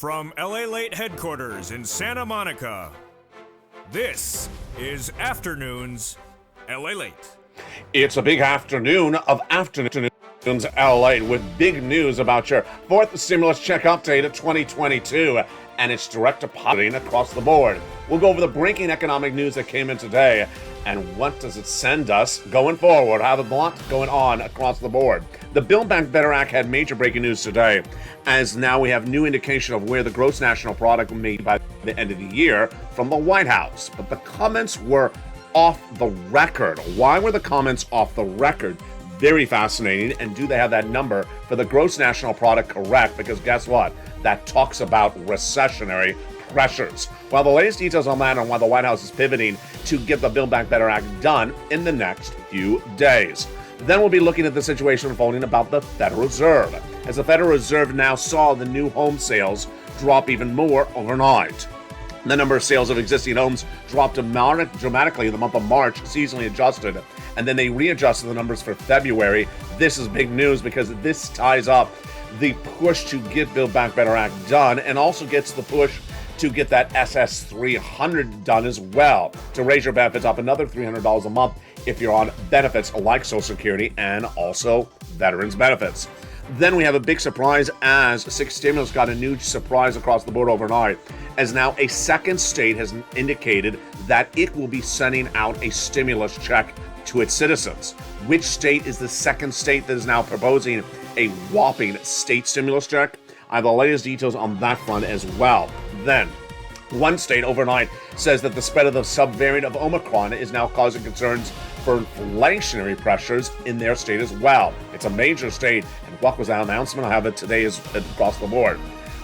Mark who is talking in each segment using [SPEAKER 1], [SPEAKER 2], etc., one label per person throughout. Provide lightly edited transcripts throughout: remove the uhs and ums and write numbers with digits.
[SPEAKER 1] From LALATE headquarters in Santa Monica, this is Afternoons LALATE.
[SPEAKER 2] It's a big afternoon of Afternoons LALATE with big news about your fourth stimulus check update of 2022 and its direct depositing across the board. We'll go over the breaking economic news that came in today and what does it send us going forward. I have a lot going on across the board. The Build Back Better Act had major breaking news today, as now we have new indication of where the gross national product will be by the end of the year from the White House. But the comments were off the record. Why were the comments off the record? Very fascinating. And do they have that number for the gross national product correct? Because guess what? That talks about recessionary pressures. Well, the latest details on that and why the White House is pivoting to get the Build Back Better Act done in the next few days. Then we'll be looking at the situation unfolding about the Federal Reserve, as the Federal Reserve now saw the new home sales drop even more overnight. The number of sales of existing homes dropped dramatically in the month of March, seasonally adjusted, and then they readjusted the numbers for February. This is big news because this ties up the push to get Build Back Better Act done and also gets the push to get that SS 300 done as well, to raise your benefits up another $300 a month if you're on benefits like Social Security and also veterans benefits. Then we have a big surprise as six stimulus got a new surprise across the board overnight, as now a second state has indicated that it will be sending out a stimulus check to its citizens. Which state is the second state that is now proposing a whopping state stimulus check? I have the latest details on that front as well. Then, one state overnight says that the spread of the subvariant of Omicron is now causing concerns for inflationary pressures in their state as well. It's a major state, and what was that announcement? I have it today is across the board.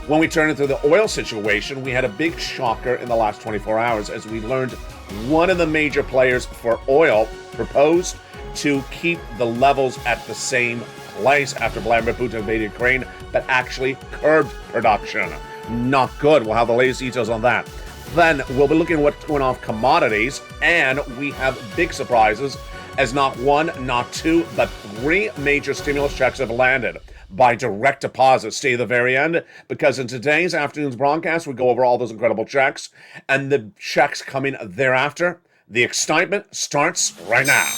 [SPEAKER 2] When we turn into the oil situation, we had a big shocker in the last 24 hours as we learned one of the major players for oil proposed to keep the levels at the same place after Vladimir Putin invaded Ukraine, but actually curbed production. Not good. We'll have the latest details on that. Then we'll be looking at what's going on with commodities, and we have big surprises as not one, not two, but three major stimulus checks have landed by direct deposit. Stay to the very end, because in today's afternoon's broadcast, we go over all those incredible checks and the checks coming thereafter. The excitement starts right now.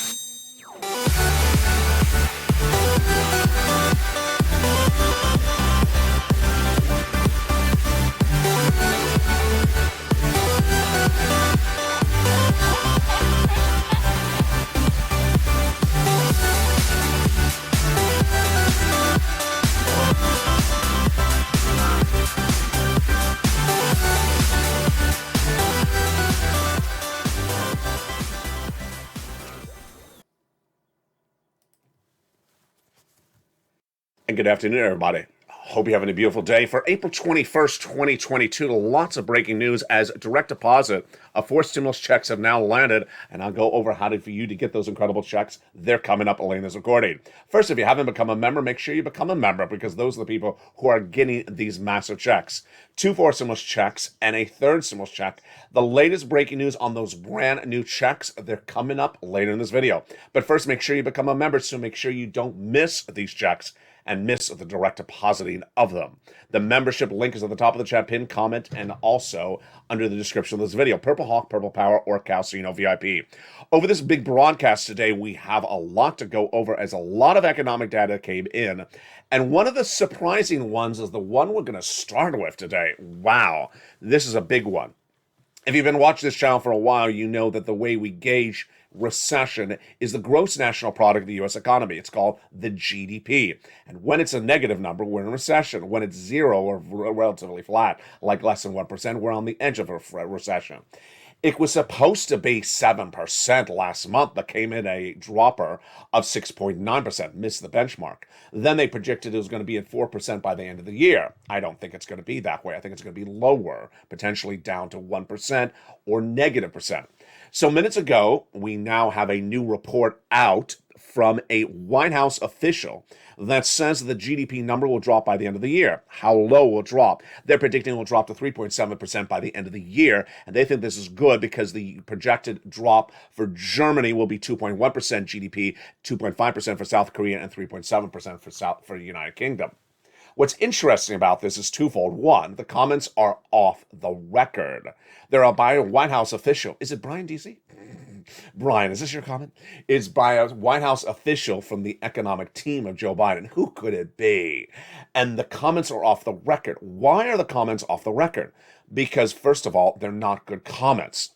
[SPEAKER 2] And good afternoon, everybody. Hope you're having a beautiful day. For April 21st, 2022, lots of breaking news as direct deposit of four stimulus checks have now landed, and I'll go over how for you to get those incredible checks. They're coming up late in this recording. First, if you haven't become a member, make sure you become a member, because those are the people who are getting these massive checks. 2 4 stimulus checks and a third stimulus check. The latest breaking news on those brand new checks, they're coming up later in this video. But first, make sure you become a member, so make sure you don't miss these checks and miss the direct depositing of them. The membership link is at the top of the chat, pin, comment, and also under the description of this video. Purple Hawk, Purple Power, or Calcino VIP. Over this big broadcast today, we have a lot to go over as a lot of economic data came in. And one of the surprising ones is the one we're going to start with today. Wow, this is a big one. If you've been watching this channel for a while, you know that the way we gauge recession is the gross national product of the U.S. economy. It's called the GDP. And when it's a negative number, we're in recession. When it's zero or relatively flat, like less than 1%, we're on the edge of a recession. It was supposed to be 7% last month, but came in a dropper of 6.9%, missed the benchmark. Then they projected it was going to be at 4% by the end of the year. I don't think it's going to be that way. I think it's going to be lower, potentially down to 1% or negative percent. So minutes ago, we now have a new report out from a White House official that says the GDP number will drop by the end of the year. How low will it drop? They're predicting it will drop to 3.7% by the end of the year, and they think this is good because the projected drop for Germany will be 2.1% GDP, 2.5% for South Korea, and 3.7% for the United Kingdom. What's interesting about this is twofold. One, the comments are off the record. They're by a White House official. Is it Brian DC? Brian, is this your comment? It's by a White House official from the economic team of Joe Biden. Who could it be? And the comments are off the record. Why are the comments off the record? Because, first of all, they're not good comments.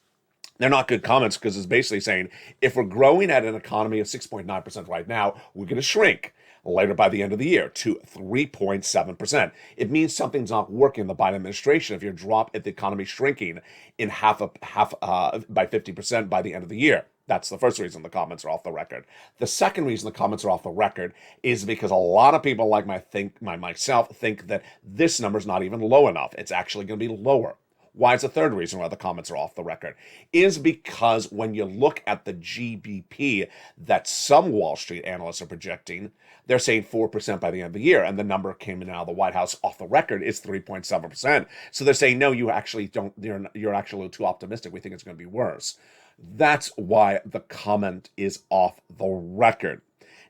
[SPEAKER 2] They're not good comments because it's basically saying if we're growing at an economy of 6.9% right now, we're going to shrink later by the end of the year to 3.7%. It means something's not working in the Biden administration if you drop the economy shrinking in by 50% by the end of the year. That's the first reason the comments are off the record. The second reason the comments are off the record is because a lot of people like myself think that this number's not even low enough. It's actually going to be lower. Why is the third reason why the comments are off the record? Is because when you look at the GDP that some Wall Street analysts are projecting, they're saying 4% by the end of the year, and the number came in out of the White House off the record is 3.7%. So they're saying, no, you actually don't, you're actually too optimistic. We think it's going to be worse. That's why the comment is off the record.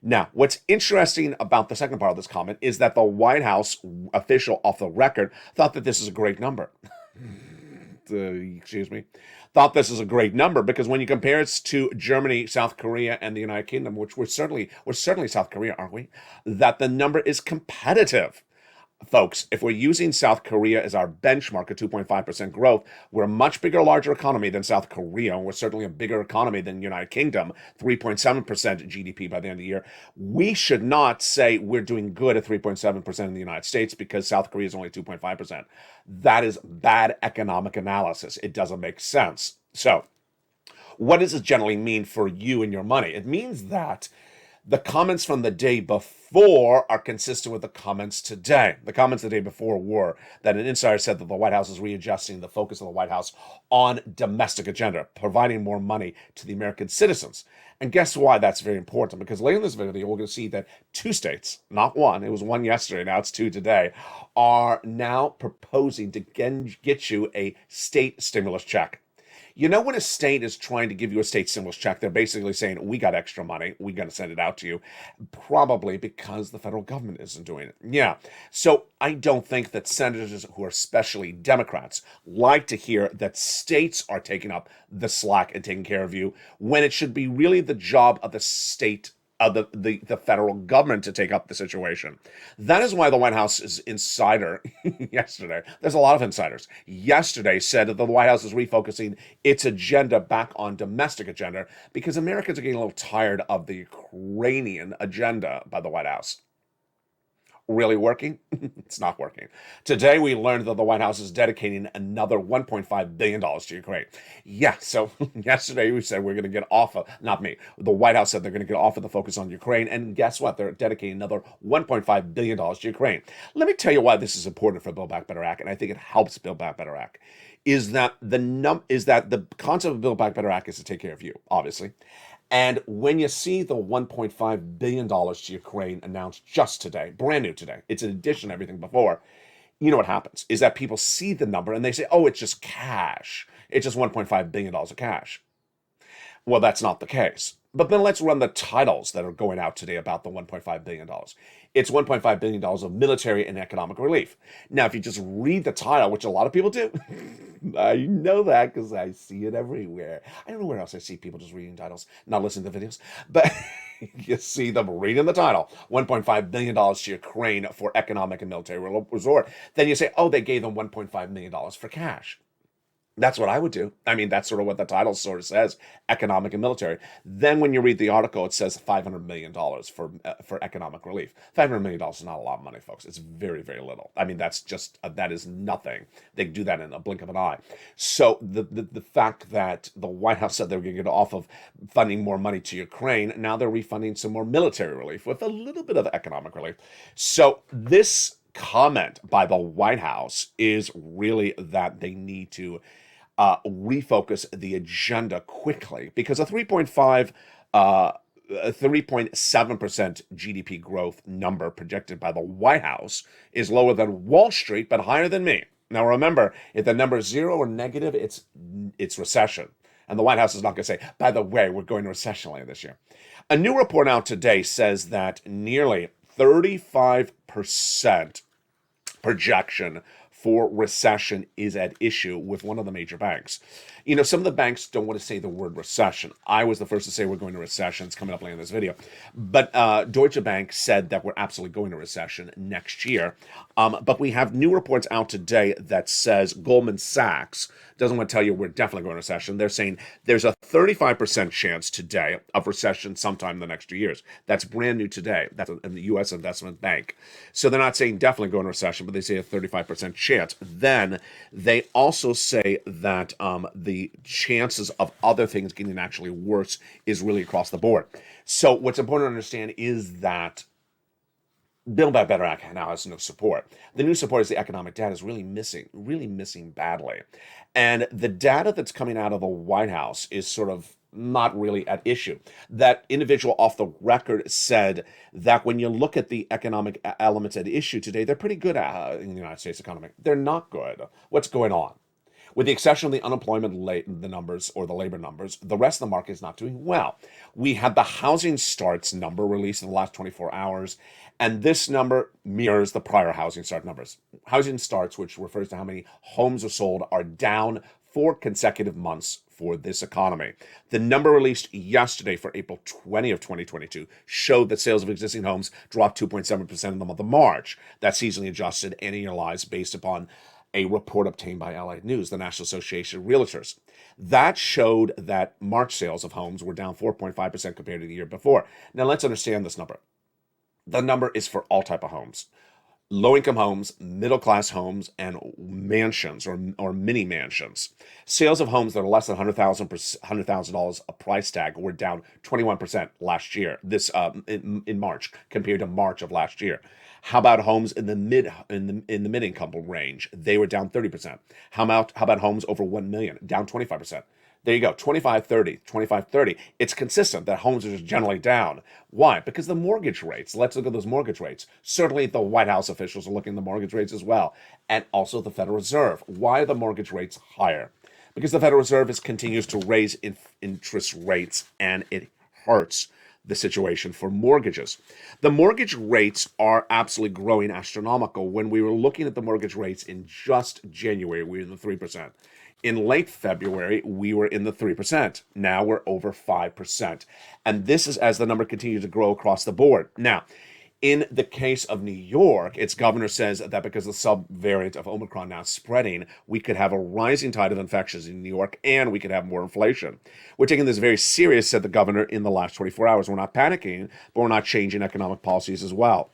[SPEAKER 2] Now, what's interesting about the second part of this comment is that the White House official off the record thought that this is a great number. Thought this is a great number because when you compare it to Germany, South Korea, and the United Kingdom, which we're certainly South Korea, aren't we? That the number is competitive. Folks, if we're using South Korea as our benchmark at 2.5% growth, we're a much bigger, larger economy than South Korea, and we're certainly a bigger economy than the United Kingdom, 3.7% GDP by the end of the year. We should not say we're doing good at 3.7% in the United States because South Korea is only 2.5%. That is bad economic analysis. It doesn't make sense. So, what does it generally mean for you and your money? It means that the comments from the day before are consistent with the comments today. The comments the day before were that an insider said that the White House is readjusting the focus of the White House on domestic agenda, providing more money to the American citizens. And guess why that's very important? Because later in this video, we're going to see that two states, not one, it was one yesterday, now it's two today, are now proposing to get you a state stimulus check. You know, when a state is trying to give you a state stimulus check, they're basically saying, we got extra money, we're going to send it out to you, probably because the federal government isn't doing it. Yeah, so I don't think that senators who are especially Democrats like to hear that states are taking up the slack and taking care of you, when it should be really the job of the state of the federal government to take up the situation. That is why the White House's insider yesterday, there's a lot of insiders, yesterday said that the White House is refocusing its agenda back on domestic agenda because Americans are getting a little tired of the Ukrainian agenda by the White House. Really working? It's not working. Today, we learned that the White House is dedicating another $1.5 billion to Ukraine. Yeah, so yesterday we said we're going to get off of, not me, the White House said they're going to get off of the focus on Ukraine, and guess what? They're dedicating another $1.5 billion to Ukraine. Let me tell you why this is important for Build Back Better Act, and I think it helps Build Back Better Act, is that the concept of Build Back Better Act is to take care of you, obviously. And when you see the $1.5 billion to Ukraine announced just today, brand new today, it's in addition to everything before, you know what happens is that people see the number and they say, oh, it's just cash. It's just $1.5 billion of cash. Well, that's not the case. But then let's run the titles that are going out today about the $1.5 billion. It's $1.5 billion of military and economic relief. Now, if you just read the title, which a lot of people do, I know that because I see it everywhere. I don't know where else I see people just reading titles, not listening to videos, but you see them reading the title, $1.5 billion to Ukraine for economic and military resort. Then you say, oh, they gave them $1.5 million for cash. That's what I would do. I mean, that's sort of what the title sort of says, economic and military. Then when you read the article, it says $500 million for economic relief. $500 million is not a lot of money, folks. It's very, very little. I mean, that's just, that is nothing. They do that in a blink of an eye. So the fact that the White House said they were going to get off of funding more money to Ukraine, now they're refunding some more military relief with a little bit of economic relief. So this comment by the White House is really that they need to refocus the agenda quickly because a 3.7% GDP growth number projected by the White House is lower than Wall Street, but higher than me. Now remember, if the number is zero or negative, it's recession. And the White House is not going to say, by the way, we're going to recession later this year. A new report out today says that nearly 35% projection for recession is at issue with one of the major banks. You know, some of the banks don't want to say the word recession. I was the first to say we're going to recession. It's coming up later in this video. But Deutsche Bank said that we're absolutely going to recession next year. But we have new reports out today that says Goldman Sachs doesn't want to tell you we're definitely going to recession. They're saying there's a 35% chance today of recession sometime in the next 2 years. That's brand new today. That's in the U.S. Investment Bank. So they're not saying definitely going to recession, but they say a 35% chance. Then they also say that the chances of other things getting actually worse is really across the board. So what's important to understand is that Build Back Better Act now has no support. The new support is the economic data is really missing badly. And the data that's coming out of the White House is sort of not really at issue. That individual off the record said that when you look at the economic elements at issue today, they're pretty good in the United States economy. They're not good. What's going on? With the exception of the unemployment the numbers or the labor numbers, the rest of the market is not doing well. We had the housing starts number released in the last 24 hours, and this number mirrors the prior housing start numbers. Housing starts, which refers to how many homes are sold, are down 4 consecutive months for this economy. The number released yesterday for April 20 of 2022 showed that sales of existing homes dropped 2.7% in the month of March. That's seasonally adjusted, annualized based upon a report obtained by LALATE News, the National Association of Realtors. That showed that March sales of homes were down 4.5% compared to the year before. Now let's understand this number. The number is for all type of homes. Low-income homes, middle-class homes, and mansions or mini mansions. Sales of homes that are less than $100,000 a price tag were down 21% last year. This in March compared to March of last year. How about homes in the mid-income range? They were down 30%. How about homes over 1 million? Down 25%. There you go, 25-30, 25-30. It's consistent that homes are just generally down. Why? Because the mortgage rates, let's look at those mortgage rates. Certainly the White House officials are looking at the mortgage rates as well, and also the Federal Reserve. Why are the mortgage rates higher? Because the Federal Reserve continues to raise interest rates, and it hurts the situation for mortgages. The mortgage rates are absolutely growing astronomical. When we were looking at the mortgage rates in just January, we were in the 3%. In late February, we were in the 3%. Now we're over 5%. And this is as the number continues to grow across the board. Now, in the case of New York, its governor says that because the subvariant of Omicron now spreading, we could have a rising tide of infections in New York and we could have more inflation. We're taking this very serious, said the governor in the last 24 hours. We're not panicking, but we're not changing economic policies as well.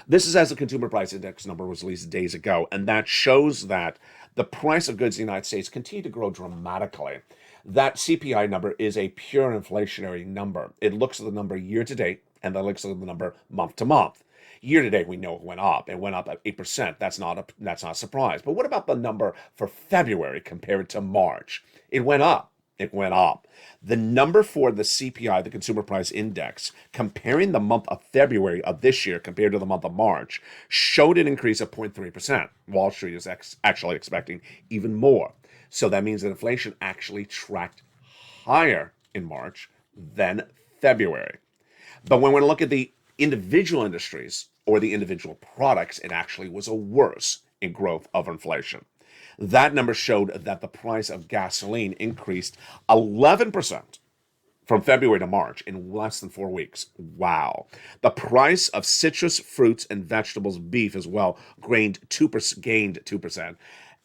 [SPEAKER 2] This is as the Consumer Price Index number was released days ago, and that shows that the price of goods in the United States continue to grow dramatically. That CPI number is a pure inflationary number. It looks at the number year to date, and that looks at the number month to month. Year to date, we know it went up. It went up at 8%. That's not a surprise. But what about the number for February compared to March? It went up. It went up. The number for the CPI, the Consumer Price Index, comparing the month of February of this year compared to the month of March, showed an increase of 0.3%. Wall Street is actually expecting even more. So that means that inflation actually tracked higher in March than February. But when we look at the individual industries or the individual products, it actually was a worse in growth of inflation. That number showed that the price of gasoline increased 11% from February to March in less than 4 weeks. Wow. The price of citrus, fruits, and vegetables, beef as well, gained 2%,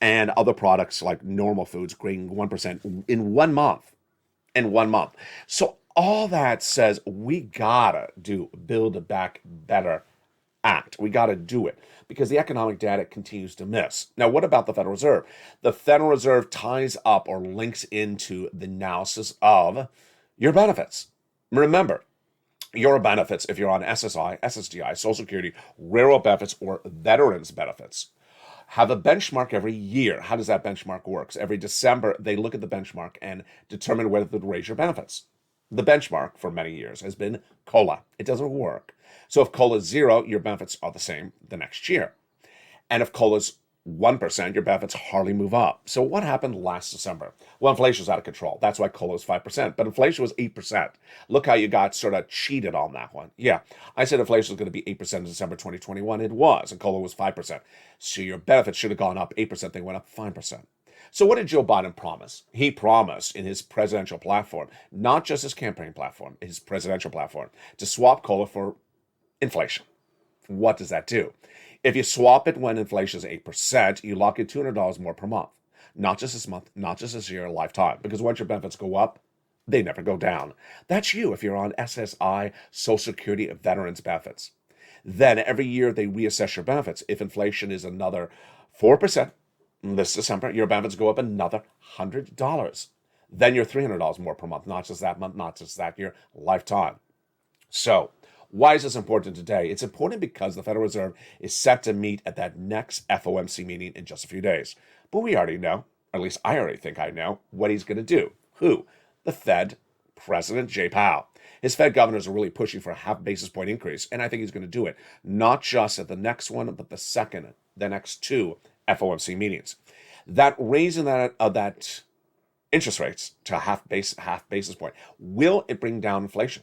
[SPEAKER 2] and other products like normal foods gained 1% in 1 month. So all that says we gotta do Build Back Better Act. We gotta do it because the economic data continues to miss. Now, what about the Federal Reserve? The Federal Reserve ties up or links into the analysis of your benefits. Remember, your benefits, if you're on SSI, SSDI, Social Security, railroad benefits, or veterans benefits, have a benchmark every year. How does that benchmark work? Every December, they look at the benchmark and determine whether to raise your benefits. The benchmark for many years has been COLA. It doesn't work. So if COLA is 0, your benefits are the same the next year. And if COLA's 1%, your benefits hardly move up. So what happened last December? Well, inflation was out of control. That's why COLA was 5%, but inflation was 8%. Look how you got sort of cheated on that one. Yeah, I said inflation was going to be 8% in December 2021. It was, and COLA was 5%. So your benefits should have gone up 8%. They went up 5%. So what did Joe Biden promise? He promised in his presidential platform, not just his campaign platform, his presidential platform, to swap COLA for inflation. What does that do? If you swap it when inflation is 8%, you lock in $200 more per month. Not just this month, not just this year, a lifetime. Because once your benefits go up, they never go down. That's you if you're on SSI, Social Security, Veterans benefits. Then every year they reassess your benefits. If inflation is another 4% this December, your benefits go up another $100. Then you're $300 more per month, not just that month, not just that year, lifetime. So, why is this important today? It's important because the Federal Reserve is set to meet at that next FOMC meeting in just a few days. But we already know, or at least I already think I know, what he's going to do. Who? The Fed President Jay Powell. His Fed governors are really pushing for a half basis point increase, and I think he's going to do it, not just at the next one, but the next two FOMC meetings. That raising that interest rates to a half basis point, will it bring down inflation?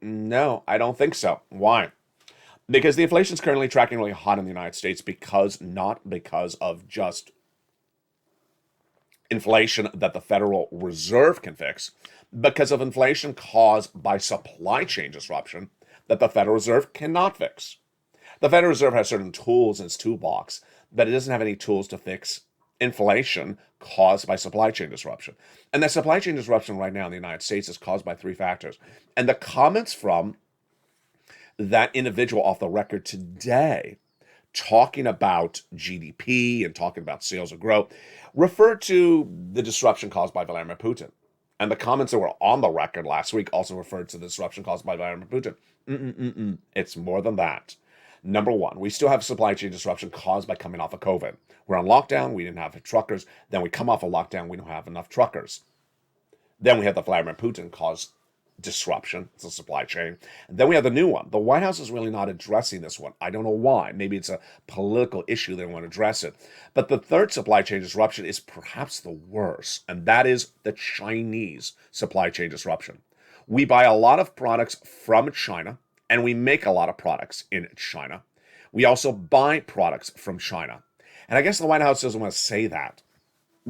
[SPEAKER 2] No, I don't think so. Why? Because the inflation is currently tracking really hot in the United States not because of just inflation that the Federal Reserve can fix, because of inflation caused by supply chain disruption that the Federal Reserve cannot fix. The Federal Reserve has certain tools in its toolbox, but it doesn't have any tools to fix inflation caused by supply chain disruption. And that supply chain disruption right now in the United States is caused by three factors. And the comments from that individual off the record today, talking about GDP and talking about sales and growth, referred to the disruption caused by Vladimir Putin. And the comments that were on the record last week also referred to the disruption caused by Vladimir Putin. It's more than that. Number one, we still have supply chain disruption caused by coming off of COVID. We're on lockdown, we didn't have truckers. Then we come off of lockdown, we don't have enough truckers. Then we have the Vladimir Putin caused disruption, it's a supply chain. And then we have the new one. The White House is really not addressing this one. I don't know why. Maybe it's a political issue, they want to address it. But the third supply chain disruption is perhaps the worst, and that is the Chinese supply chain disruption. We buy a lot of products from China, and we make a lot of products in China. We also buy products from China. And I guess the White House doesn't want to say that.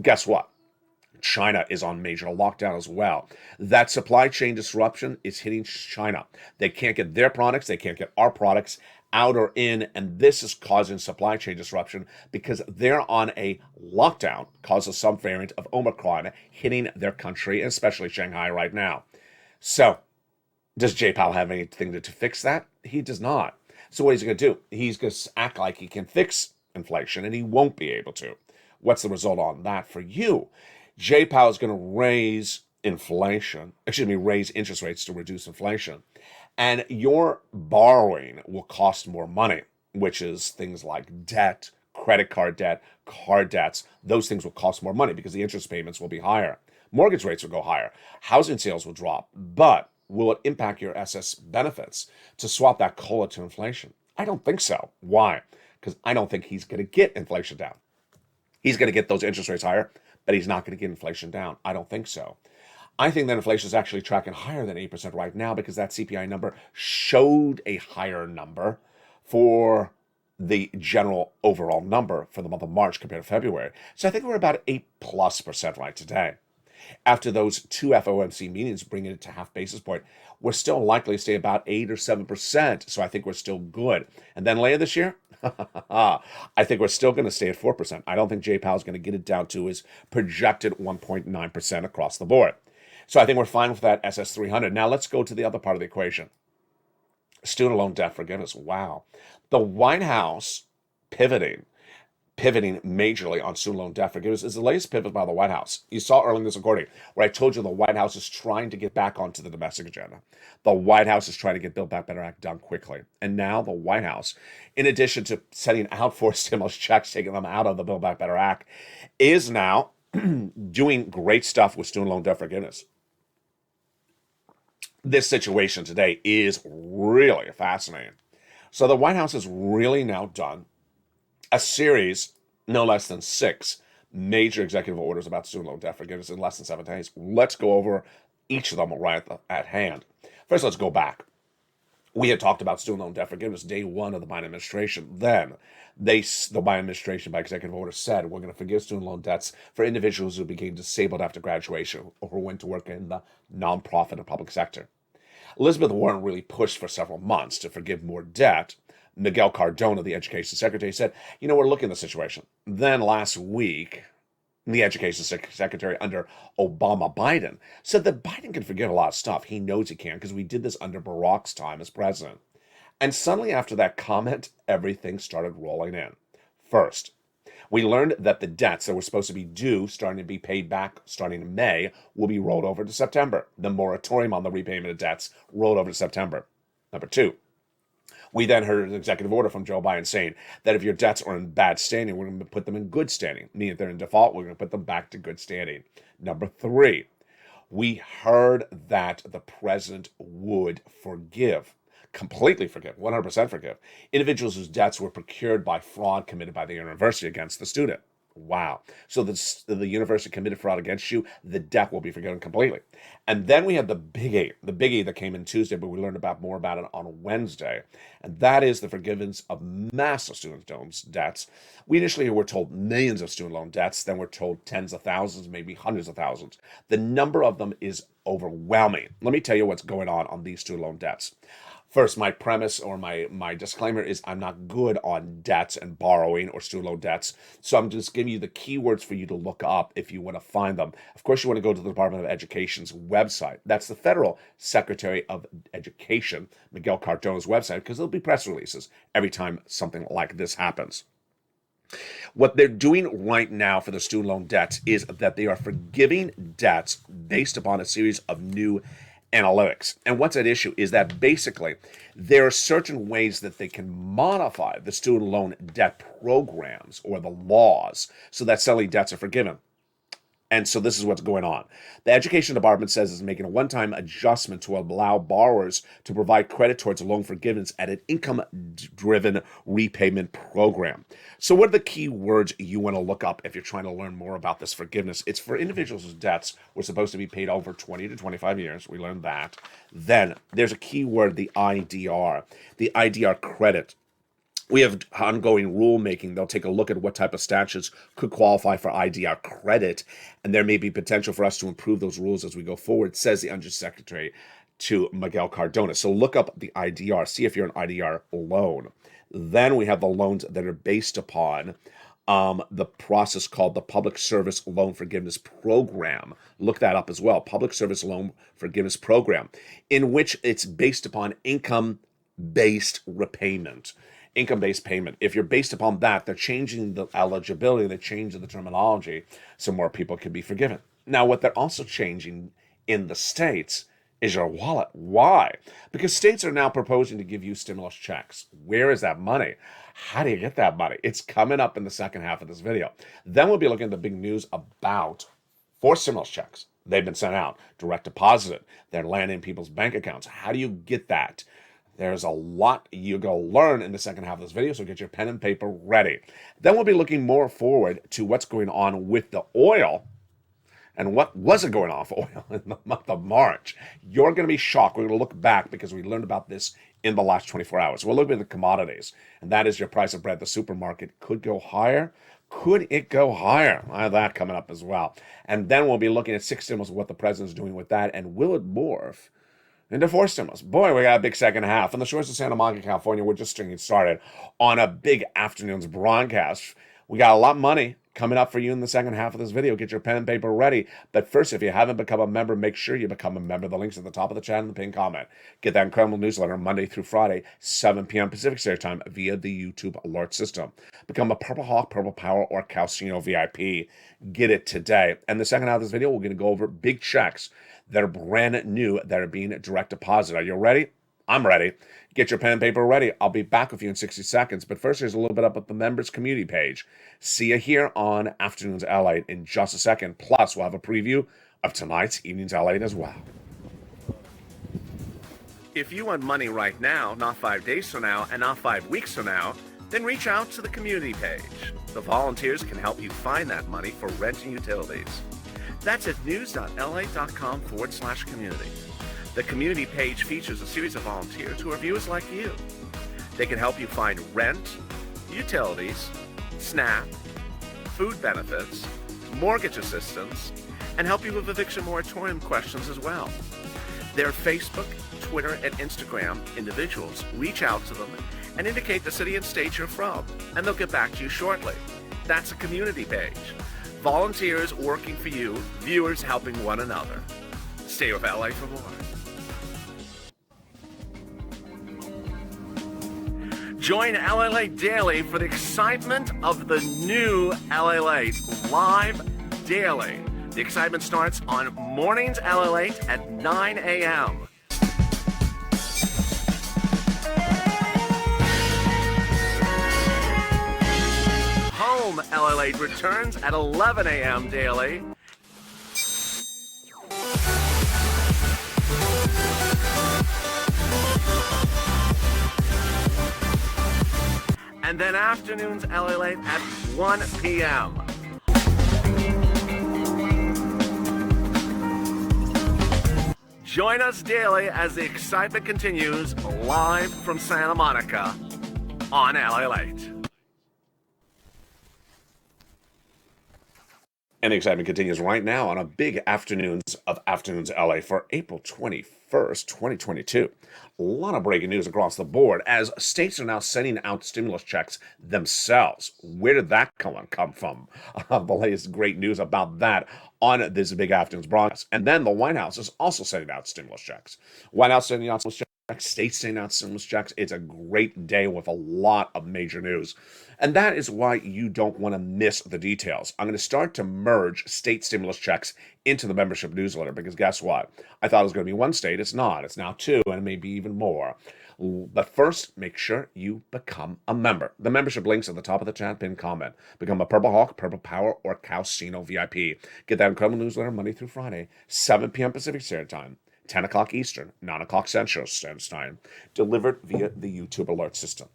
[SPEAKER 2] Guess what? China is on major lockdown as well. That supply chain disruption is hitting China. They can't get their products, they can't get our products out or in, and this is causing supply chain disruption because they're on a lockdown, causes some variant of Omicron hitting their country, especially Shanghai right now. So, does Jay Powell have anything to fix that? He does not. So what is he going to do? He's going to act like he can fix inflation, and he won't be able to. What's the result on that for you? Jay Powell is going to raise interest rates to reduce inflation. And your borrowing will cost more money, which is things like debt, credit card debt, car debts. Those things will cost more money because the interest payments will be higher. Mortgage rates will go higher. Housing sales will drop. But will it impact your SS benefits to swap that COLA to inflation? I don't think so. Why? Because I don't think he's going to get inflation down. He's going to get those interest rates higher, but he's not going to get inflation down. I don't think so. I think that inflation is actually tracking higher than 8% right now because that CPI number showed a higher number for the general overall number for the month of March compared to February. So I think we're about 8+% right today. After those two FOMC meetings, bringing it to half basis point, we're still likely to stay about 8 or 7%. So I think we're still good. And then later this year, I think we're still going to stay at 4%. I don't think Jay Powell's going to get it down to his projected 1.9% across the board. So I think we're fine with that SS 300. Now let's go to the other part of the equation. Student loan debt forgiveness. Wow. The White House pivoting majorly on student loan debt forgiveness is the latest pivot by the White House. You saw earlier in this recording where I told you the White House is trying to get back onto the domestic agenda. The White House is trying to get Build Back Better Act done quickly. And now the White House, in addition to setting out for stimulus checks, taking them out of the Build Back Better Act, is now doing great stuff with student loan debt forgiveness. This situation today is really fascinating. So the White House is really now done a series, no less than 6 major executive orders about student loan debt forgiveness in less than 7 days. Let's go over each of them right at hand. First, let's go back. We had talked about student loan debt forgiveness day one of the Biden administration. Then the Biden administration, by executive order, said we're going to forgive student loan debts for individuals who became disabled after graduation or who went to work in the nonprofit and public sector. Elizabeth Warren really pushed for several months to forgive more debt. Miguel Cardona, the education secretary, said, we're looking at the situation. Then last week, the education secretary under Obama Biden said that Biden can forgive a lot of stuff. He knows he can because we did this under Barack's time as president. And suddenly after that comment, everything started rolling in. First, we learned that the debts that were supposed to be due, starting to be paid back starting in May, will be rolled over to September. The moratorium on the repayment of debts rolled over to September. Number 2, we then heard an executive order from Joe Biden saying that if your debts are in bad standing, we're going to put them in good standing. Meaning if they're in default, we're going to put them back to good standing. Number 3, we heard that the president would completely forgive, 100% forgive, individuals whose debts were procured by fraud committed by the university against the student. Wow. So the university committed fraud against you, the debt will be forgiven completely. And then we had the biggie that came in Tuesday, but we learned more about it on Wednesday. And that is the forgiveness of massive student loans debts. We initially were told millions of student loan debts, then we're told tens of thousands, maybe hundreds of thousands. The number of them is overwhelming. Let me tell you what's going on these student loan debts. First, my premise or my disclaimer is I'm not good on debts and borrowing or student loan debts. So I'm just giving you the keywords for you to look up if you want to find them. Of course, you want to go to the Department of Education's website. That's the Federal Secretary of Education, Miguel Cardona's website, because there'll be press releases every time something like this happens. What they're doing right now for the student loan debts is that they are forgiving debts based upon a series of new analytics. And what's at issue is that basically there are certain ways that they can modify the student loan debt programs or the laws so that selling debts are forgiven. And so this is what's going on. The Education Department says it's making a one-time adjustment to allow borrowers to provide credit towards loan forgiveness at an income-driven repayment program. So what are the key words you want to look up if you're trying to learn more about this forgiveness? It's for individuals whose debts were supposed to be paid over 20 to 25 years. We learned that. Then there's a key word, the IDR credit. We have ongoing rulemaking. They'll take a look at what type of statutes could qualify for IDR credit, and there may be potential for us to improve those rules as we go forward, says the Undersecretary to Miguel Cardona. So look up the IDR, see if you're an IDR loan. Then we have the loans that are based upon the process called the Public Service Loan Forgiveness Program. Look that up as well, Public Service Loan Forgiveness Program, in which it's based upon income-based repayment. Income-based payment. If you're based upon that, they're changing the eligibility, they're changing the terminology so more people can be forgiven. Now, what they're also changing in the states is your wallet. Why? Because states are now proposing to give you stimulus checks. Where is that money? How do you get that money? It's coming up in the second half of this video. Then we'll be looking at the big news about 4 stimulus checks. They've been sent out, direct deposited. They're landing in people's bank accounts. How do you get that? There's a lot you're going to learn in the second half of this video, so get your pen and paper ready. Then we'll be looking more forward to what's going on with the oil and what wasn't going on for oil in the month of March. You're going to be shocked. We're going to look back because we learned about this in the last 24 hours. We'll look at the commodities, and that is your price of bread. The supermarket could go higher. Could it go higher? I have that coming up as well. And then we'll be looking at 6 stimulus, what the president's doing with that, and will it morph into 4 stimulus? Boy, we got a big second half. On the shores of Santa Monica, California, we're just getting started on a big afternoon's broadcast. We got a lot of money coming up for you in the second half of this video. Get your pen and paper ready. But first, if you haven't become a member, make sure you become a member. The link's at the top of the chat and the pinned comment. Get that incredible newsletter Monday through Friday, 7 p.m. Pacific Standard Time via the YouTube alert system. Become a Purple Hawk, Purple Power, or Calcino VIP. Get it today. And the second half of this video, we're going to go over big checks that are brand new, that are being direct deposited. Are you ready? I'm ready. Get your pen and paper ready. I'll be back with you in 60 seconds. But first, there's a little bit up at the members community page. See you here on Afternoons LALATE in just a second. Plus, we'll have a preview of tonight's Evenings LALATE as well. If you want money right now, not 5 days from now, and not 5 weeks from now,
[SPEAKER 3] then reach out to the community page. The volunteers can help you find that money for rent and utilities. That's at news.la.com/community. The community page features a series of volunteers who are viewers like you. They can help you find rent, utilities, SNAP, food benefits, mortgage assistance, and help you with eviction moratorium questions as well. Their Facebook, Twitter, and Instagram individuals reach out to them and indicate the city and state you're from, and they'll get back to you shortly. That's a community page. Volunteers working for you, viewers helping one another. Stay with LA for more. Join LALATE daily for the excitement of the new LALATE live daily. The excitement starts on mornings LALATE at 9 a.m. Home LALATE returns at 11 a.m. daily. And then afternoons LALATE at 1 p.m. Join us daily as the excitement continues live from Santa Monica on LALATE.
[SPEAKER 2] And the excitement continues right now on a big Afternoons of Afternoons LA for April 21st, 2022. A lot of breaking news across the board as states are now sending out stimulus checks themselves. Where did that come from? The latest great news about that on this big Afternoons broadcast. And then the White House is also sending out stimulus checks. White House sending out stimulus checks. States sending out stimulus checks. It's a great day with a lot of major news. And that is why you don't want to miss the details. I'm going to start to merge state stimulus checks into the membership newsletter because guess what? I thought it was going to be one state. It's not. It's now two and maybe even more. But first, make sure you become a member. The membership link's at the top of the chat pin comment. Become a Purple Hawk, Purple Power, or Calcino VIP. Get that incredible newsletter Monday through Friday, 7 p.m. Pacific Standard Time. 10 o'clock Eastern, 9 o'clock Central Standard Time, delivered via the YouTube alert system.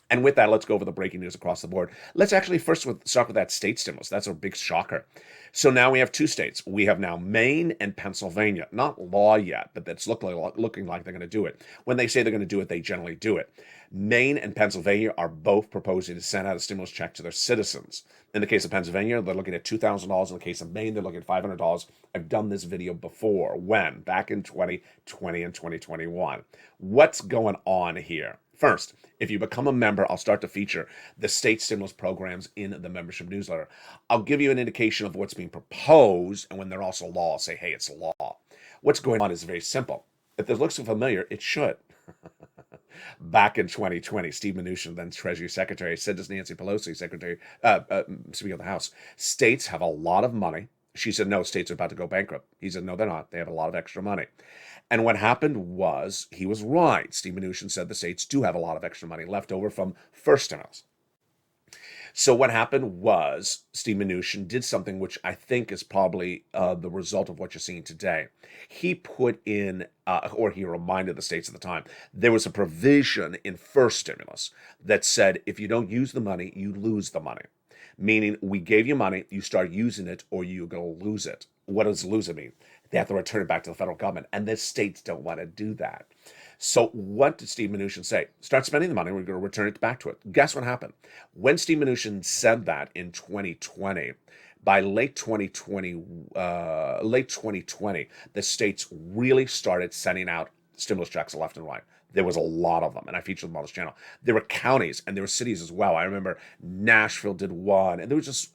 [SPEAKER 2] And with that, let's go over the breaking news across the board. Let's actually first start with that state stimulus. That's a big shocker. So now we have two states. We have now Maine and Pennsylvania. Not law yet, but that's looking like they're going to do it. When they say they're going to do it, they generally do it. Maine and Pennsylvania are both proposing to send out a stimulus check to their citizens. In the case of Pennsylvania, they're looking at $2,000. In the case of Maine, they're looking at $500. I've done this video before. When? Back in 2020 and 2021. What's going on here? First, if you become a member, I'll start to feature the state stimulus programs in the membership newsletter. I'll give you an indication of what's being proposed, and when they're also law, I'll say, hey, it's law. What's going on is very simple. If this looks familiar, it should. Back in 2020, Steve Mnuchin, then Treasury Secretary, said to Nancy Pelosi, Speaker of the House, states have a lot of money. She said, no, states are about to go bankrupt. He said, no, they're not. They have a lot of extra money. And what happened was, he was right. Steve Mnuchin said the states do have a lot of extra money left over from first stimulus. So what happened was, Steve Mnuchin did something which I think is probably the result of what you're seeing today. He put in, or he reminded the states at the time, there was a provision in first stimulus that said, if you don't use the money, you lose the money. Meaning, we gave you money, you start using it, or you're going to lose it. What does lose it mean? They have to return it back to the federal government, and the states don't want to do that. So what did Steve Mnuchin say? Start spending the money, we're going to return it back to it. Guess what happened? When Steve Mnuchin said that in 2020, by late 2020, the states really started sending out stimulus checks left and right. There was a lot of them, and I featured them on this channel. There were counties and there were cities as well. I remember Nashville did one, and there was just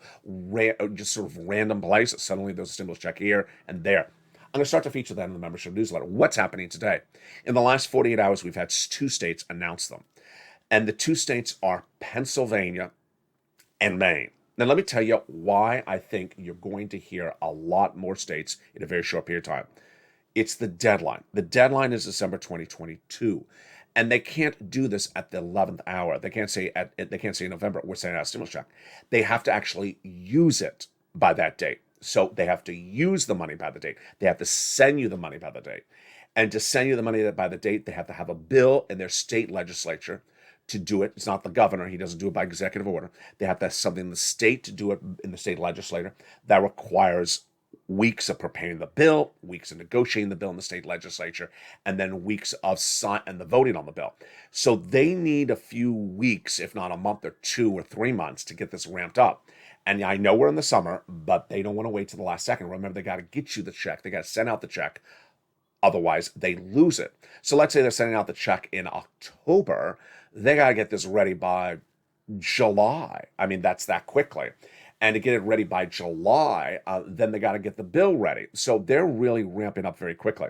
[SPEAKER 2] sort of random places. Suddenly there was a stimulus check here and there. I'm going to start to feature that in the membership newsletter. What's happening today? In the last 48 hours, we've had two states announce them. And the two states are Pennsylvania and Maine. Now, let me tell you why I think you're going to hear a lot more states in a very short period of time. It's the deadline. The deadline is December 2022. And they can't do this at the 11th hour. They can't say in November, we're sending out a stimulus check. They have to actually use it by that date. So they have to use the money by the date. They have to send you the money by the date. And to send you the money by the date, they have to have a bill in their state legislature to do it. It's not the governor. He doesn't do it by executive order. They have to have something in the state to do it in the state legislature. That requires weeks of preparing the bill, weeks of negotiating the bill in the state legislature, and then weeks of and the voting on the bill. So they need a few weeks, if not a month or 2 or 3 months, to get this ramped up. And I know we're in the summer, but they don't want to wait till the last second. Remember, they got to get you the check. They got to send out the check. Otherwise, they lose it. So let's say they're sending out the check in October. They got to get this ready by July. I mean, that's that quickly. And to get it ready by July, then they got to get the bill ready. So they're really ramping up very quickly.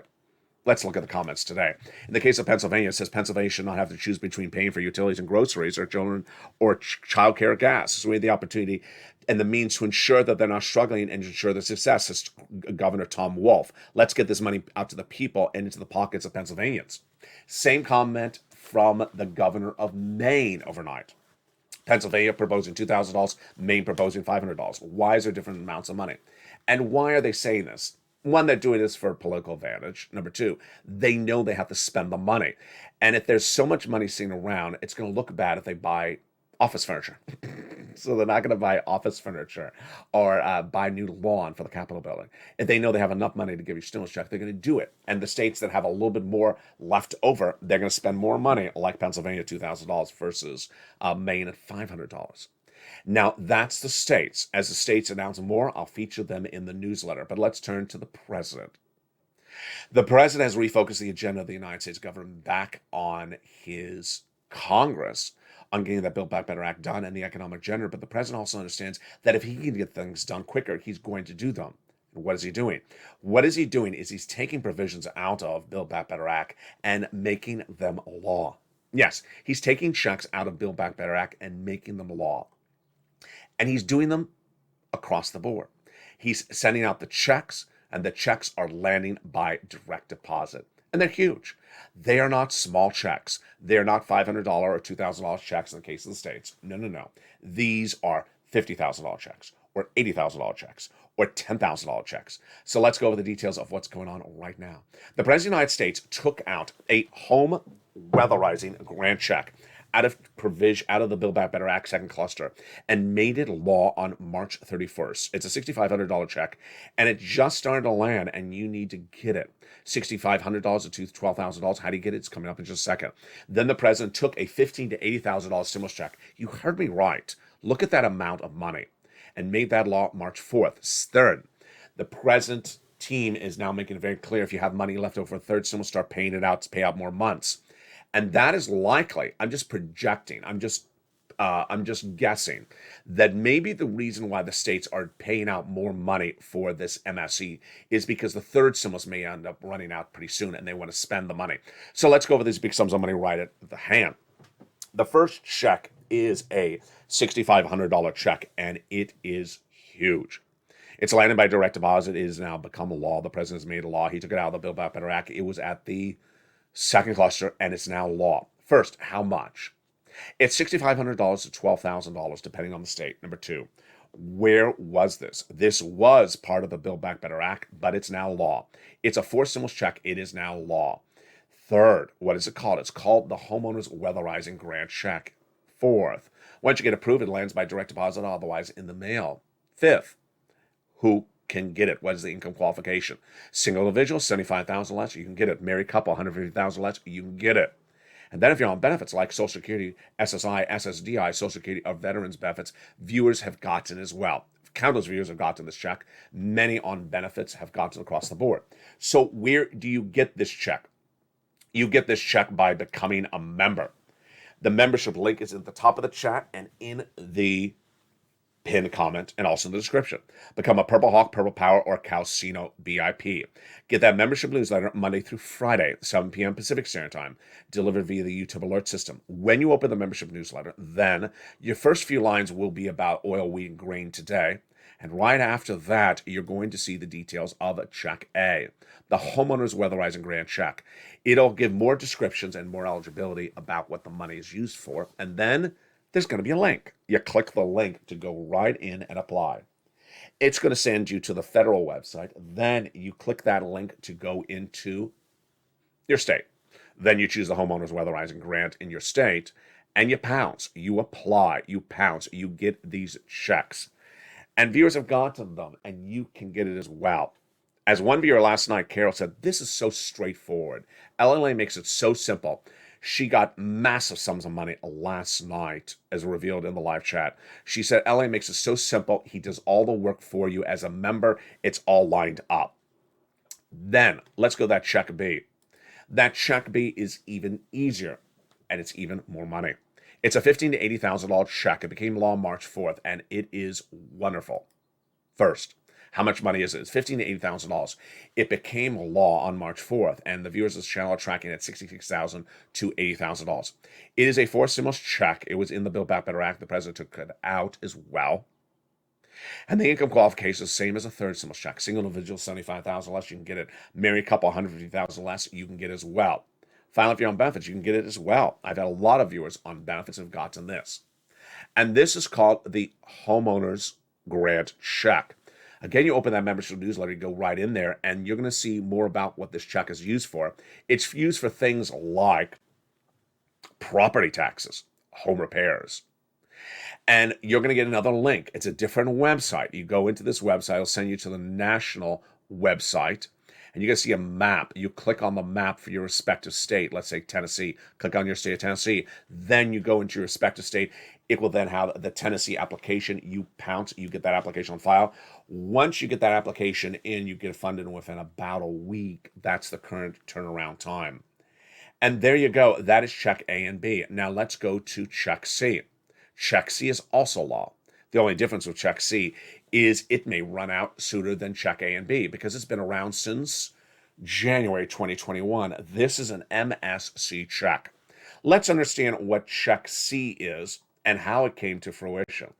[SPEAKER 2] Let's look at the comments today. In the case of Pennsylvania, it says Pennsylvania should not have to choose between paying for utilities and groceries or children or child care or gas. So we have the opportunity and the means to ensure that they're not struggling and ensure their success, says Governor Tom Wolf. Let's get this money out to the people and into the pockets of Pennsylvanians. Same comment from the governor of Maine overnight. Pennsylvania proposing $2,000, Maine proposing $500. Why is there different amounts of money? And why are they saying this? One, they're doing this for political advantage. Number two, they know they have to spend the money. And if there's so much money sitting around, it's going to look bad if they buy office furniture. So they're not going to buy office furniture or buy new lawn for the Capitol building. If they know they have enough money to give you a stimulus check, they're going to do it. And the states that have a little bit more left over, they're going to spend more money, like Pennsylvania, $2,000 versus Maine at $500. Now, that's the states. As the states announce more, I'll feature them in the newsletter. But let's turn to the president. The president has refocused the agenda of the United States government back on his Congress on getting that Build Back Better Act done and the economic agenda. But the president also understands that if he can get things done quicker, he's going to do them. And what is he doing? What is he doing is he's taking provisions out of Build Back Better Act and making them law. Yes, he's taking checks out of Build Back Better Act and making them law. And he's doing them across the board. He's sending out the checks, and the checks are landing by direct deposit. And they're huge. They are not small checks. They're not $500 or $2,000 checks in the case of the states. No. These are $50,000 checks or $80,000 checks or $10,000 checks. So let's go over the details of what's going on right now. The President of the United States took out a home weatherizing grant check out of the Build Back Better Act second cluster and made it law on March 31st. It's a $6,500 check, and it just started to land, and you need to get it. $6,500 to $12,000. How do you get it? It's coming up in just a second. Then the president took a $15,000 to $80,000 stimulus check. You heard me right. Look at that amount of money, and made that law March 4th. Third, the president team is now making it very clear if you have money left over for a third stimulus, start paying it out to pay out more months. And that is likely, I'm just projecting, I'm just guessing that maybe the reason why the states are paying out more money for this MSE is because the third stimulus may end up running out pretty soon and they want to spend the money. So let's go over these big sums of money right at the hand. The first check is a $6,500 check, and it is huge. It's landed by direct deposit. It has now become a law. The president has made a law. He took it out of the Build Back Better Act. It was at the second cluster, and it's now law. First, how much? It's $6,500 to $12,000, depending on the state. Number two, where was this? This was part of the Build Back Better Act, but it's now law. It's a forced stimulus check. It is now law. Third, what is it called? It's called the Homeowners Weatherizing Grant Check. Fourth, once you get approved, it lands by direct deposit, otherwise in the mail. Fifth, who can get it? What is the income qualification? Single individual, $75,000 less, you can get it. Married couple, $150,000 less, you can get it. And then if you're on benefits like Social Security, SSI, SSDI, Social Security, or veterans benefits, viewers have gotten as well. Countless viewers have gotten this check. Many on benefits have gotten across the board. So where do you get this check? You get this check by becoming a member. The membership link is at the top of the chat and in the pinned comment and also in the description. Become a Purple Hawk, Purple Power, or Calcino BIP. Get that membership newsletter Monday through Friday, 7 p.m. Pacific Standard Time, delivered via the YouTube alert system. When you open the membership newsletter, then your first few lines will be about oil, wheat, and grain today. And right after that, you're going to see the details of Check A, the Homeowners Weatherizing Grant Check. It'll give more descriptions and more eligibility about what the money is used for. And then there's going to be a link. You click the link to go right in and apply. It's going to send you to the federal website. Then you click that link to go into your state. Then you choose the Homeowners Weatherizing Grant in your state, and you pounce, you apply, you pounce, you get these checks. And viewers have gotten them, and you can get it as well. As one viewer last night, Carol, said, this is so straightforward. LLA makes it so simple. She got massive sums of money last night, as revealed in the live chat. She said, LA makes it so simple. He does all the work for you as a member. It's all lined up. Then let's go to that check B. That check B is even easier, and it's even more money. It's a $15,000 to $80,000 check. It became law March 4th, and it is wonderful. First, how much money is it? It's $15,000 to $80,000. It became law on March 4th, and the viewers of this channel are tracking at $66,000 to $80,000. It is a forced stimulus check. It was in the Build Back Better Act. The president took it out as well. And the income qualification is the same as a third stimulus check. Single individual, $75,000 less, you can get it. Married couple, $150,000 less, you can get it as well. Finally, if you're on benefits, you can get it as well. I've had a lot of viewers on benefits who have gotten this. And this is called the Homeowners Grant Check. Again, you open that membership newsletter, you go right in there, and you're going to see more about what this check is used for. It's used for things like property taxes, home repairs. And you're going to get another link. It's a different website. You go into this website, it'll send you to the national website, and you're going to see a map. You click on the map for your respective state. Let's say Tennessee. Click on your state of Tennessee. Then you go into your respective state. It will then have the Tennessee application. You pounce, you get that application on file. Once you get that application in, you get funded within about a week. That's the current turnaround time. And there you go. That is check A and B. Now let's go to check C. Check C is also law. The only difference with check C is it may run out sooner than check A and B because it's been around since January 2021. This is an MSC check. Let's understand what check C is and how it came to fruition.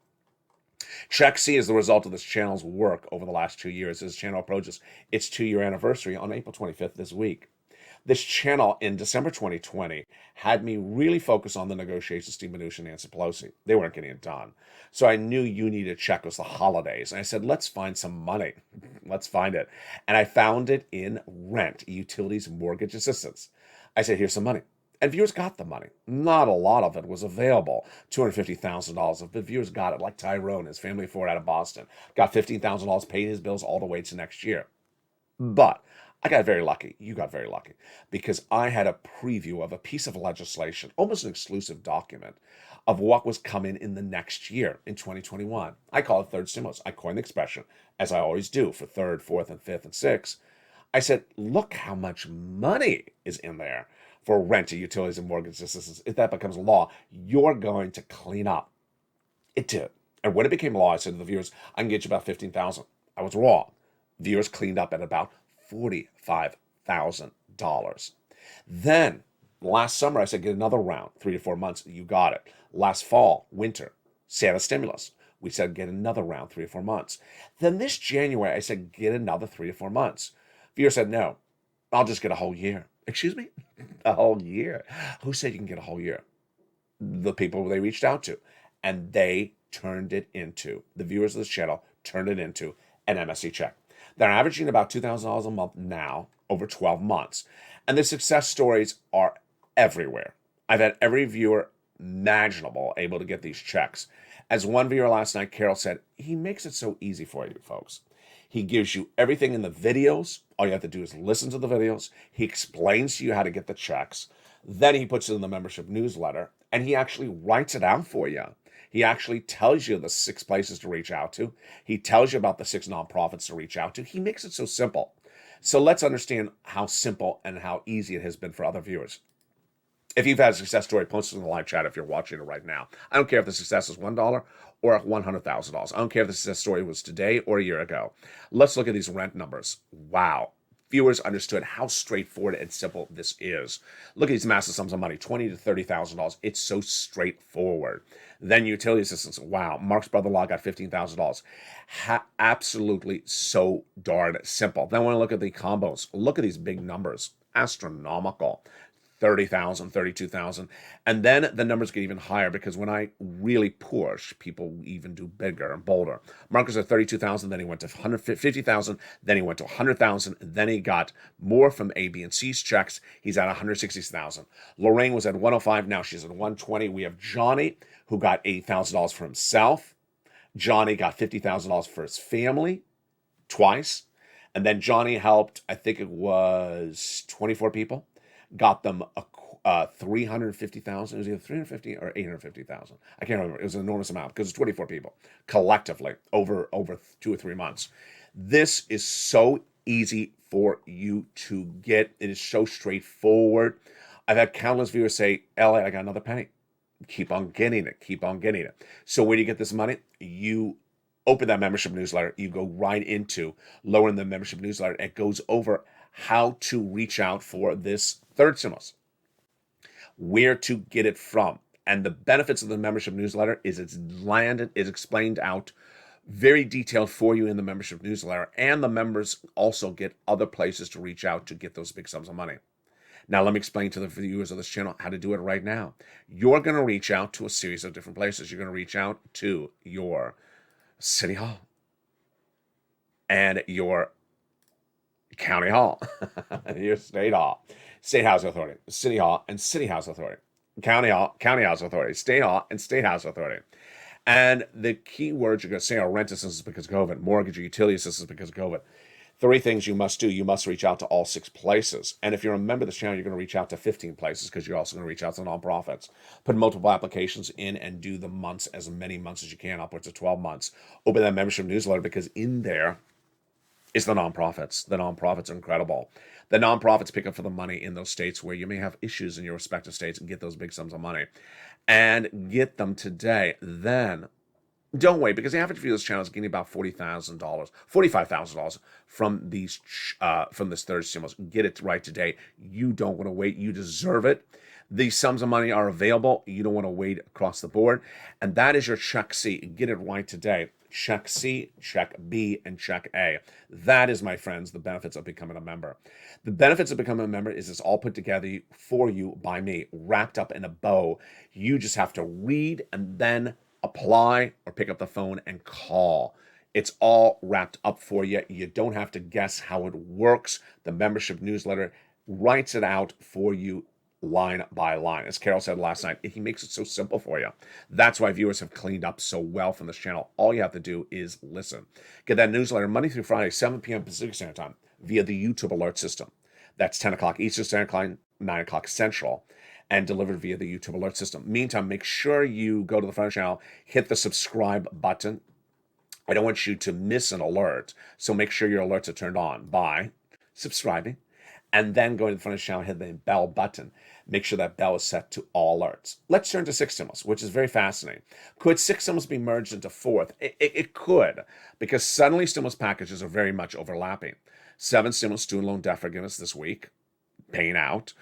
[SPEAKER 2] Check C is the result of this channel's work over the last 2 years. This channel approaches its 2-year anniversary on April 25th this week. This channel in December 2020 had me really focus on the negotiations, Steve Mnuchin and Nancy Pelosi. They weren't getting it done. So I knew you needed to check. It was the holidays. And I said, let's find some money. Let's find it. And I found it in rent, utilities, mortgage assistance. I said, here's some money. And viewers got the money. Not a lot of it was available. $250,000 of the viewers got it, like Tyrone, his family of 4 out of Boston. Got $15,000, paid his bills all the way to next year. But I got very lucky. You got very lucky because I had a preview of a piece of legislation, almost an exclusive document of what was coming in the next year in 2021. I call it third stimulus. I coined the expression, as I always do for third, fourth, and fifth, and sixth. I said, look how much money is in there for rent, utilities, and mortgage assistance. If that becomes law, you're going to clean up. It did. And when it became law, I said to the viewers, I can get you about $15,000. I was wrong. Viewers cleaned up at about $45,000. Then last summer, I said, get another round, 3 to 4 months. You got it. Last fall, winter, Santa stimulus. We said, get another round, 3 to 4 months. Then this January, I said, get another 3 to 4 months. Viewer said, no, I'll just get a whole year. Excuse me? A whole year? Who said you can get a whole year? The people they reached out to. And they turned it into, the viewers of this channel turned it into an MSC check. They're averaging about $2,000 a month now over 12 months. And the success stories are everywhere. I've had every viewer imaginable able to get these checks. As one viewer last night, Carol said, he makes it so easy for you folks. He gives you everything in the videos. All you have to do is listen to the videos. He explains to you how to get the checks. Then he puts it in the membership newsletter, and he actually writes it out for you. He actually tells you the 6 places to reach out to. He tells you about the 6 nonprofits to reach out to. He makes it so simple. So let's understand how simple and how easy it has been for other viewers. If you've had a success story, post it in the live chat if you're watching it right now. I don't care if the success is $1 or $100,000. I don't care if the success story was today or a year ago. Let's look at these rent numbers. Wow. Viewers understood how straightforward and simple this is. Look at these massive sums of money, $20,000 to $30,000. It's so straightforward. Then utility assistance. Wow. Mark's brother-in-law got $15,000. Absolutely so darn simple. Then when I look at the combos, look at these big numbers. Astronomical. 30,000, 32,000. And then the numbers get even higher because when I really push, people even do bigger and bolder. Marcus at 32,000, then he went to 150,000, then he went to 100,000, then he got more from A, B, and C's checks. He's at 160,000. Lorraine was at 105, now she's at 120. We have Johnny, who got $80,000 for himself. Johnny got $50,000 for his family twice. And then Johnny helped, I think it was 24 people. Got them 350,000. It was either 350 or 850,000. I can't remember. It was an enormous amount because it's 24 people collectively over 2 or 3 months. This is so easy for you to get. It is so straightforward. I've had countless viewers say, LA, I got another penny. Keep on getting it. Keep on getting it. So where do you get this money? You open that membership newsletter. You go right into lowering the membership newsletter. It goes over how to reach out for this third stimulus, where to get it from. And the benefits of the membership newsletter is it's explained out very detailed for you in the membership newsletter. And the members also get other places to reach out to get those big sums of money. Now, let me explain to the viewers of this channel how to do it right now. You're going to reach out to a series of different places. You're going to reach out to your city hall and your county hall, your state hall, state housing authority, city hall, and city housing authority, county hall, county housing authority, state hall, and state housing authority. And the key words you're going to say are rent assistance because of COVID, mortgage or utility assistance because of COVID. 3 things you must do. You must reach out to all 6 places. And if you're a member of this channel, you're going to reach out to 15 places because you're also going to reach out to nonprofits. Put multiple applications in and do the months, as many months as you can, upwards of 12 months. Open that membership newsletter because in there is the nonprofits. The nonprofits are incredible. The nonprofits pick up for the money in those states where you may have issues in your respective states and get those big sums of money. And get them today. Then don't wait, because the average view of this channel is getting about $40,000, $45,000 from this third stimulus. Get it right today. You don't want to wait. You deserve it. These sums of money are available. You don't want to wait across the board. And that is your check C. Get it right today. Check C, check B, and check A. That is, my friends, the benefits of becoming a member. The benefits of becoming a member is it's all put together for you by me, wrapped up in a bow. You just have to read and then apply or pick up the phone and call. It's all wrapped up for you. You don't have to guess how it works. The membership newsletter writes it out for you line by line. As Carol said last night, he makes it so simple for you. That's why viewers have cleaned up so well from this channel. All you have to do is listen. Get that newsletter Monday through Friday, 7 p.m. Pacific Standard Time via the YouTube alert system. That's 10 o'clock Eastern Standard Time, 9 o'clock Central, and delivered via the YouTube alert system. Meantime, make sure you go to the front of the channel, hit the subscribe button. I don't want you to miss an alert, so make sure your alerts are turned on by subscribing, and then going to the front of the channel, hit the bell button. Make sure that bell is set to all alerts. Let's turn to 6 stimulus, which is very fascinating. Could 6 stimulus be merged into 4th? It could, because suddenly stimulus packages are very much overlapping. 7 stimulus student loan debt forgiveness this week, paying out.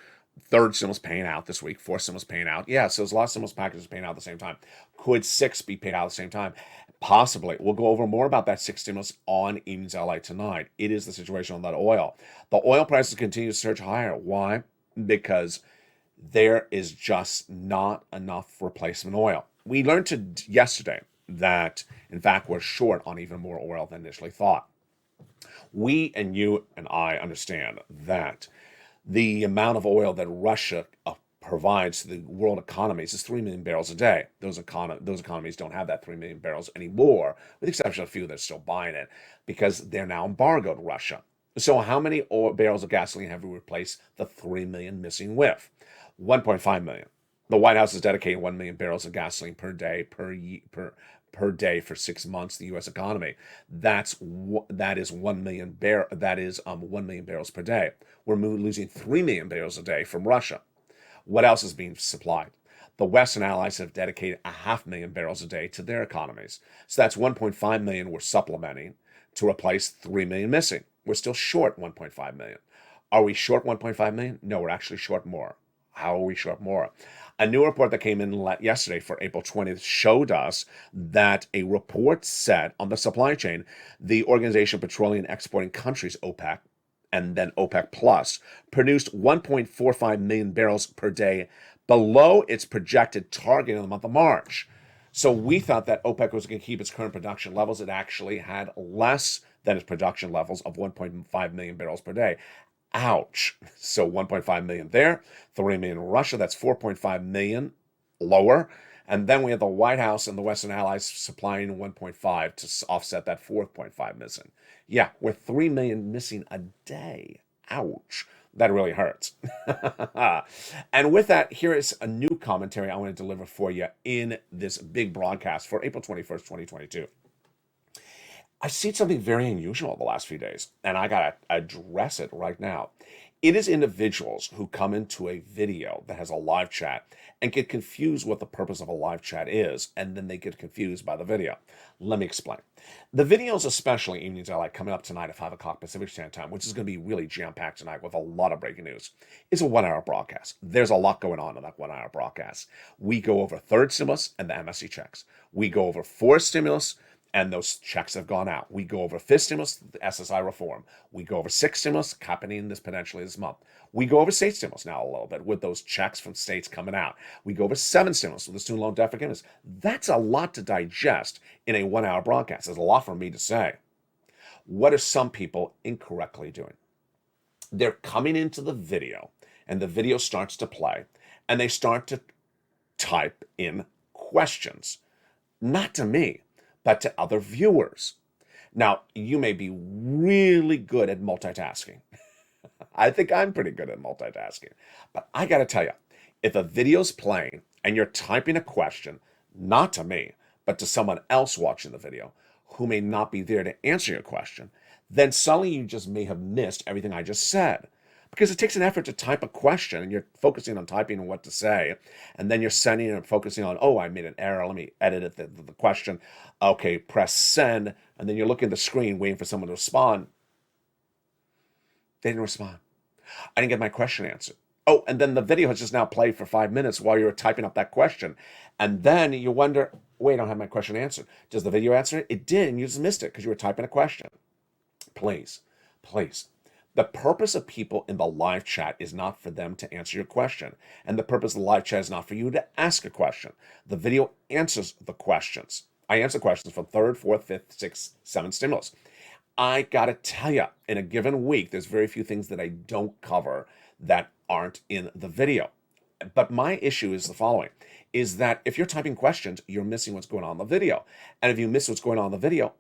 [SPEAKER 2] 3rd stimulus paying out this week. 4th stimulus paying out. Yeah, so there's a lot of stimulus packages paying out at the same time. Could 6 be paid out at the same time? Possibly. We'll go over more about that 6 stimulus on Evenings LA tonight. It is the situation on that oil. The oil prices continue to surge higher. Why? Because there is just not enough replacement oil. We learned yesterday that, in fact, we're short on even more oil than initially thought. We and you and I understand that the amount of oil that Russia provides to the world economies is 3 million barrels a day. Those economies don't have that 3 million barrels anymore, with the exception of a few that are still buying it, because they're now embargoed Russia. So how many barrels of gasoline have we replaced the 3 million missing with? 1.5 million. The White House is dedicating 1 million barrels of gasoline per day per day for 6 months to the U.S. economy. That is 1 million barrels per day. We're losing 3 million barrels a day from Russia. What else is being supplied? The Western allies have dedicated 500,000 barrels a day to their economies. So that's 1.5 million we're supplementing to replace 3 million missing. We're still short 1.5 million. Are we short 1.5 million? No, we're actually short more. How are we short more? A new report that came in yesterday for April 20th showed us that a report said on the supply chain, the Organization of Petroleum Exporting Countries, OPEC, and then OPEC Plus produced 1.45 million barrels per day below its projected target in the month of March. So we thought that OPEC was going to keep its current production levels. It actually had less than its production levels of 1.5 million barrels per day. Ouch. So 1.5 million there, 3 million in Russia. That's 4.5 million lower. And then we have the White House and the Western Allies supplying 1.5 to offset that 4.5 missing. Yeah, we're 3 million missing a day. Ouch. That really hurts. And with that, here is a new commentary I want to deliver for you in this big broadcast for April 21st, 2022. I've seen something very unusual the last few days, and I got to address it right now. It is individuals who come into a video that has a live chat and get confused what the purpose of a live chat is, and then they get confused by the video. Let me explain. The videos, especially Evenings LA, coming up tonight at 5 o'clock Pacific Standard Time, which is going to be really jam-packed tonight with a lot of breaking news, is a 1-hour broadcast. There's a lot going on in that 1-hour broadcast. We go over third stimulus and the MSC checks. We go over fourth stimulus, and those checks have gone out. We go over fifth stimulus, the SSI reform. We go over sixth stimulus, happening potentially this month. We go over state stimulus now a little bit with those checks from states coming out. We go over seventh stimulus with the student loan debt forgiveness. That's a lot to digest in a 1-hour broadcast. There's a lot for me to say. What are some people incorrectly doing? They're coming into the video, and the video starts to play, and they start to type in questions. Not to me, but to other viewers. Now, you may be really good at multitasking. I think I'm pretty good at multitasking. But I got to tell you, if a video's playing and you're typing a question, not to me, but to someone else watching the video who may not be there to answer your question, then suddenly you just may have missed everything I just said. Because it takes an effort to type a question, and you're focusing on typing and what to say, and then you're sending and focusing on, oh, I made an error, let me edit the question. Okay, press send, and then you're looking at the screen waiting for someone to respond. They didn't respond. I didn't get my question answered. Oh, and then the video has just now played for 5 minutes while you were typing up that question. And then you wonder, wait, I don't have my question answered. Does the video answer it? It did, and you just missed it because you were typing a question. Please. The purpose of people in the live chat is not for them to answer your question. And the purpose of the live chat is not for you to ask a question. The video answers the questions. I answer questions for third, fourth, fifth, sixth, seventh stimulus. I got to tell you, in a given week, there's very few things that I don't cover that aren't in the video. But my issue is the following, is that if you're typing questions, you're missing what's going on in the video. And if you miss what's going on in the video,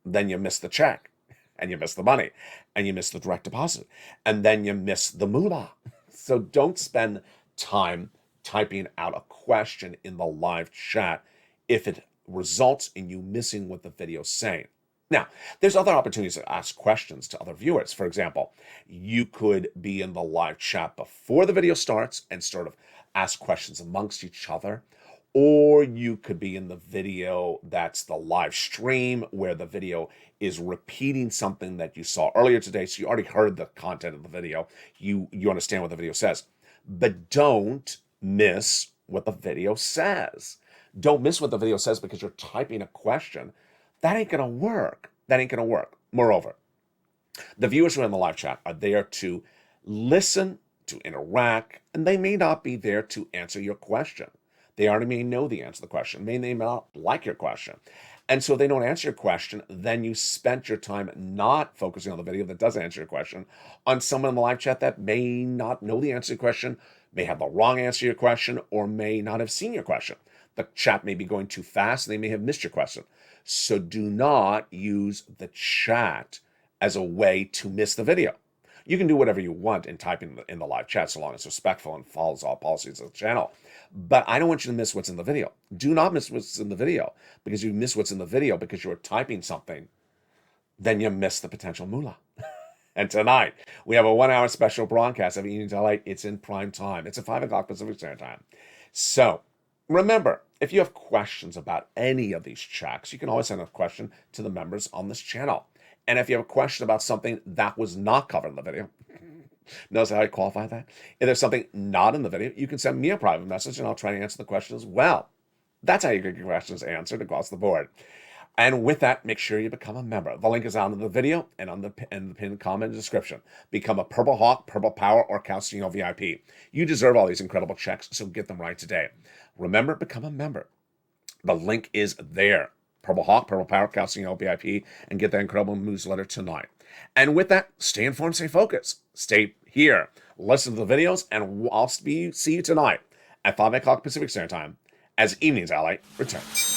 [SPEAKER 2] then you miss the check. And you miss the money, and you miss the direct deposit, and then you miss the moolah. So don't spend time typing out a question in the live chat if it results in you missing what the video's saying. Now, there's other opportunities to ask questions to other viewers. For example, you could be in the live chat before the video starts and sort of ask questions amongst each other. Or you could be in the video that's the live stream where the video is repeating something that you saw earlier today. So you already heard the content of the video. You understand what the video says. But don't miss what the video says. Don't miss what the video says because you're typing a question. That ain't going to work. Moreover, the viewers who are in the live chat are there to listen, to interact, and they may not be there to answer your question. They already may know the answer to the question. They may not like your question. And so if they don't answer your question, then you spent your time not focusing on the video that does answer your question, on someone in the live chat that may not know the answer to your question, may have the wrong answer to your question, or may not have seen your question. The chat may be going too fast, and they may have missed your question. So do not use the chat as a way to miss the video. You can do whatever you want in typing in the live chat so long as it's respectful and follows all policies of the channel. But I don't want you to miss what's in the video. Do not miss what's in the video, because you miss what's in the video because you're typing something, then you miss the potential moolah. And tonight, we have a 1-hour special broadcast of Evenings LA. It's in prime time. It's at 5 o'clock Pacific Standard Time. So remember, if you have questions about any of these checks, you can always send a question to the members on this channel. And if you have a question about something that was not covered in the video, notice how I qualify that? If there's something not in the video, you can send me a private message and I'll try to answer the question as well. That's how you get your questions answered across the board. And with that, make sure you become a member. The link is out in the video and on the pinned comment description. Become a Purple Hawk, Purple Power, or Calcino VIP. You deserve all these incredible checks, so get them right today. Remember, become a member. The link is there. Purple Hawk, Purple Power, Calcino VIP, and get that incredible newsletter tonight. And with that, stay informed, stay focused. Stay here. Listen to the videos, and I'll see you tonight at 5 o'clock Pacific Standard Time as Evenings LA returns.